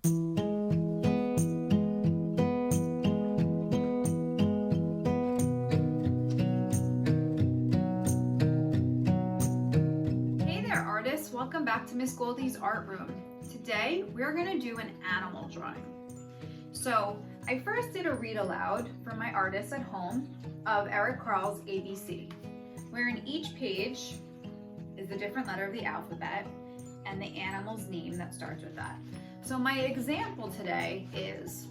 Hey there artists, welcome back to Miss Goldie's art room. Today we're going to do an animal drawing. So I first did a read aloud for my artists at home of Carle's ABC, where in each page is a different letter of the alphabet and the animal's name that starts with that. So my example today is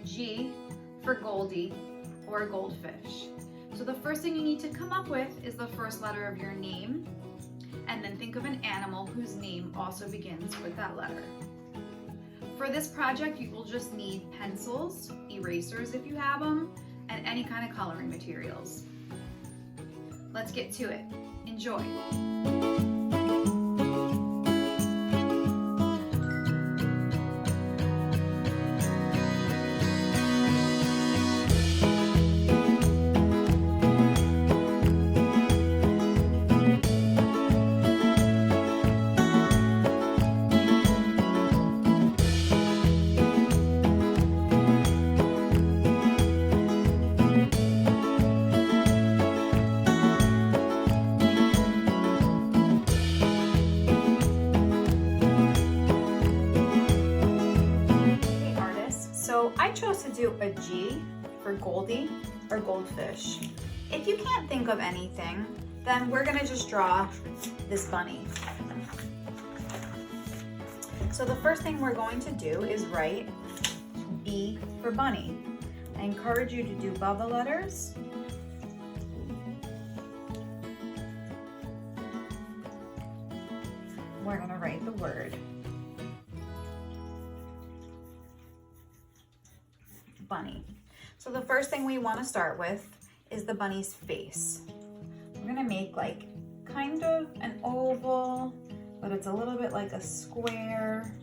G for Goldie or goldfish. So the first thing you need to come up with is the first letter of your name, and then think of an animal whose name also begins with that letter. For this project, you will just need pencils, erasers if you have them, and any kind of coloring materials. Let's get to it. Enjoy. So I chose to do a G for Goldie or goldfish. If you can't think of anything, then we're gonna just draw this bunny. So the first thing we're going to do is write B for bunny. I encourage you to do above the letters. We're gonna write the word bunny. So the first thing we want to start with is the bunny's face. We're gonna make like kind of an oval, but it's a little bit like a square.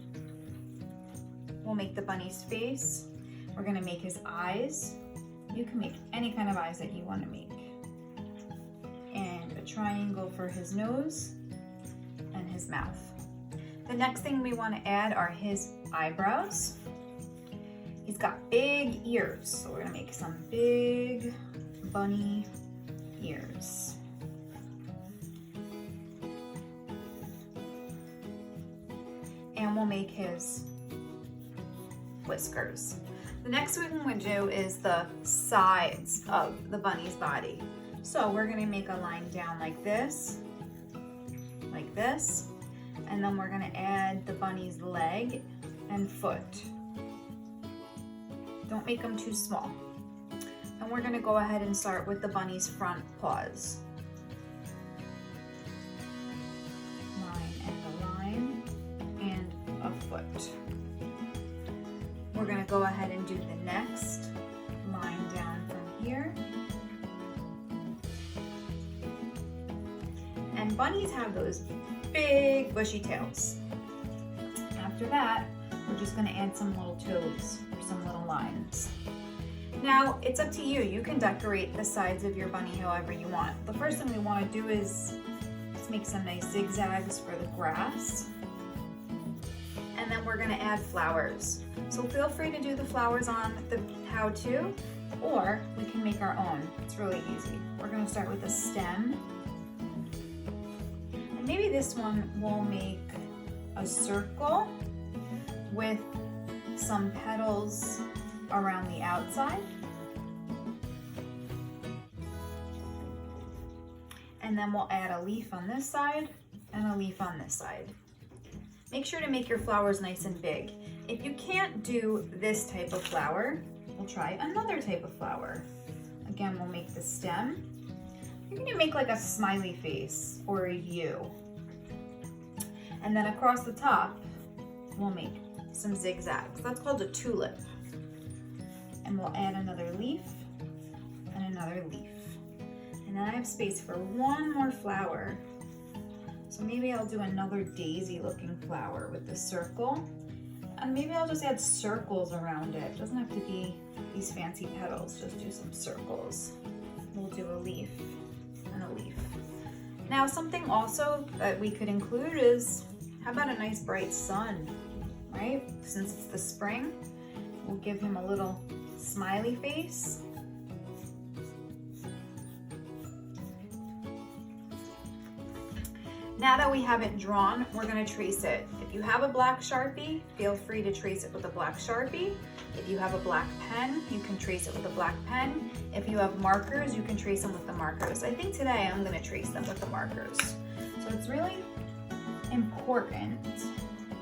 We'll make the bunny's face. We're gonna make his eyes. You can make any kind of eyes that you want to make. And a triangle for his nose and his mouth. The next thing we want to add are his eyebrows. He's got big ears, so we're gonna make some big bunny ears. And we'll make his whiskers. The next thing we're gonna do is the sides of the bunny's body. So we're gonna make a line down like this, and then we're gonna add the bunny's leg and foot. Don't make them too small. And we're gonna go ahead and start with the bunny's front paws. Line and a foot. We're gonna go ahead and do the next line down from here. And bunnies have those big bushy tails. After that, we're just gonna add some little toes or some little lines. Now, it's up to you. You can decorate the sides of your bunny however you want. The first thing we wanna do is just make some nice zigzags for the grass. And then we're gonna add flowers. So feel free to do the flowers on the how-to, or we can make our own. It's really easy. We're gonna start with a stem. And maybe this one we'll make a circle with some petals around the outside. And then we'll add a leaf on this side and a leaf on this side. Make sure to make your flowers nice and big. If you can't do this type of flower, we'll try another type of flower. Again, we'll make the stem. You're gonna make like a smiley face or a U. And then across the top, we'll make some zigzags. That's called a tulip. And we'll add another leaf and another leaf. And then I have space for one more flower. So maybe I'll do another daisy looking flower with the circle. And maybe I'll just add circles around it. It doesn't have to be these fancy petals, just do some circles. We'll do a leaf and a leaf. Now something also that we could include is, how about a nice bright sun? right? Since it's the spring, we'll give him a little smiley face. Now that we have it drawn, we're gonna trace it. If you have a black Sharpie, feel free to trace it with a black Sharpie. If you have a black pen, you can trace it with a black pen. If you have markers, you can trace them with the markers. I think today I'm gonna trace them with the markers. So it's really important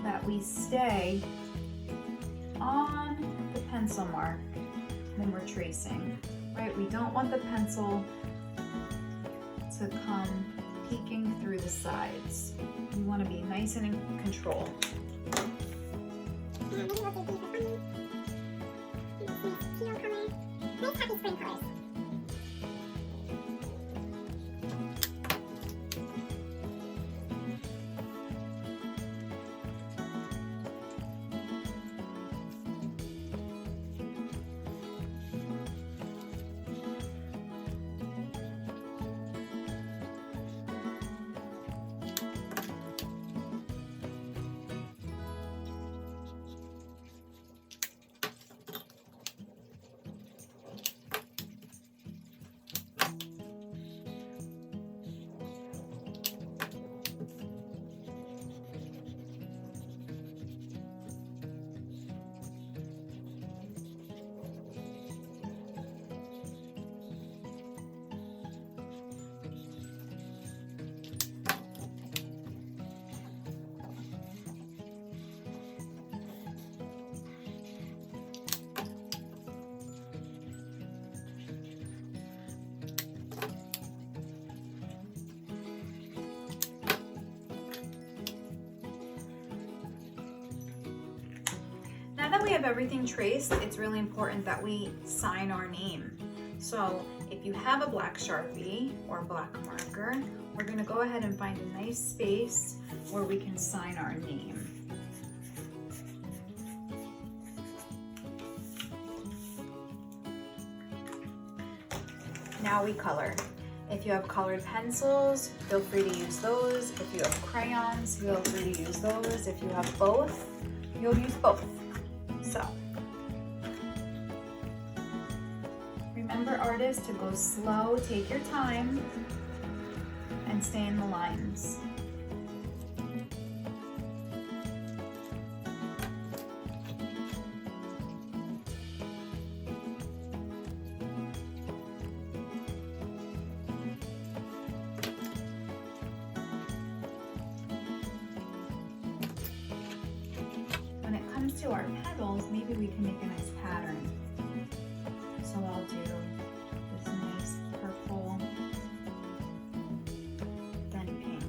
that we stay on the pencil mark when we're tracing, right? We don't want the pencil to come peeking through the sides. We want to be nice and in control. Now that we have everything traced, it's really important that we sign our name. So if you have a black Sharpie or a black marker, we're gonna go ahead and find a nice space where we can sign our name. Now we color. If you have colored pencils, feel free to use those. If you have crayons, feel free to use those. If you have both, you'll use both. So, remember, artists, to go slow, take your time, and stay in the lines. To our petals, maybe we can make a nice pattern. So I'll do this nice purple, then pink.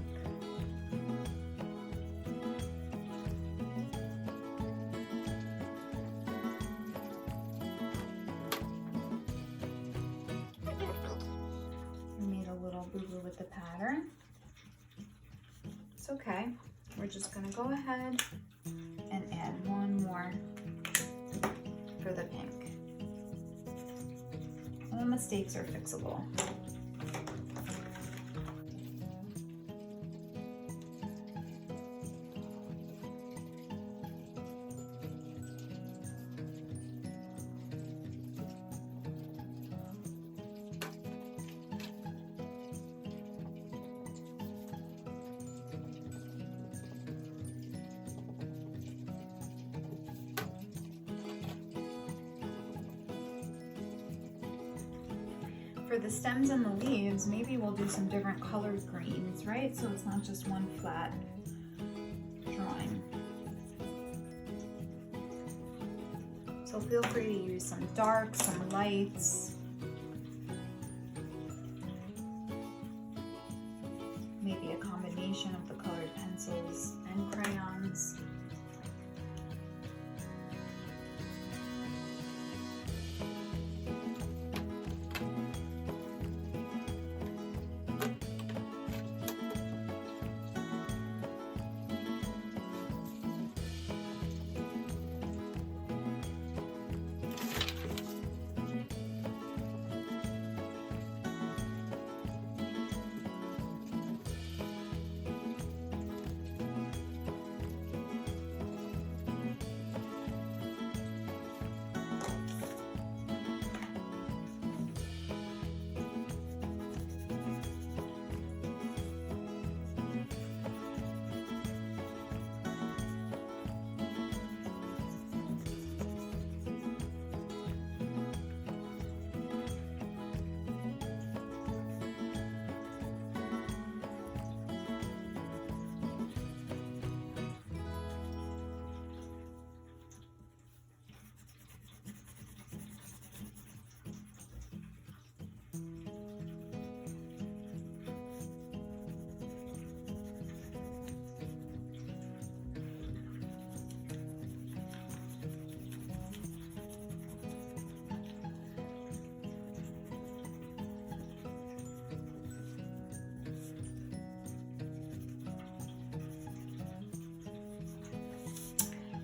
We made a little boo-boo with the pattern. It's okay. We're just gonna go ahead and add one more for the pink. All mistakes are fixable. For the stems and the leaves, maybe we'll do some different colored greens, right? So it's not just one flat drawing. So feel free to use some darks, some lights. Maybe a combination of the colored pencils and crayons.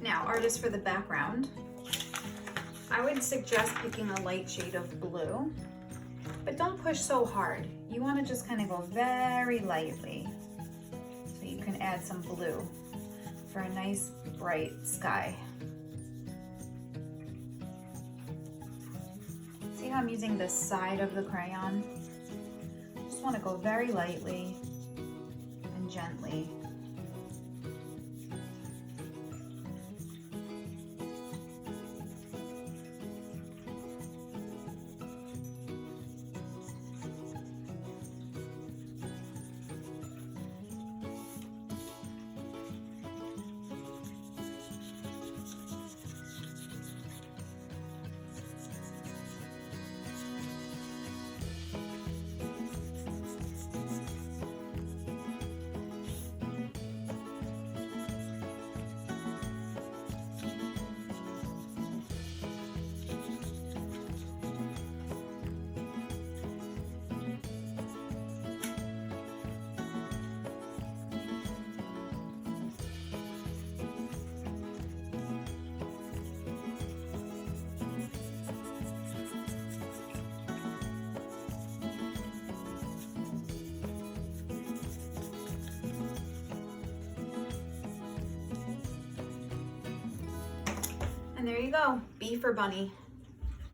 Now, artists, for the background, I would suggest picking a light shade of blue, but don't push so hard. You want to just kind of go very lightly so you can add some blue for a nice bright sky. See how I'm using the side of the crayon? Just want to go very lightly and gently. And there you go, B for bunny.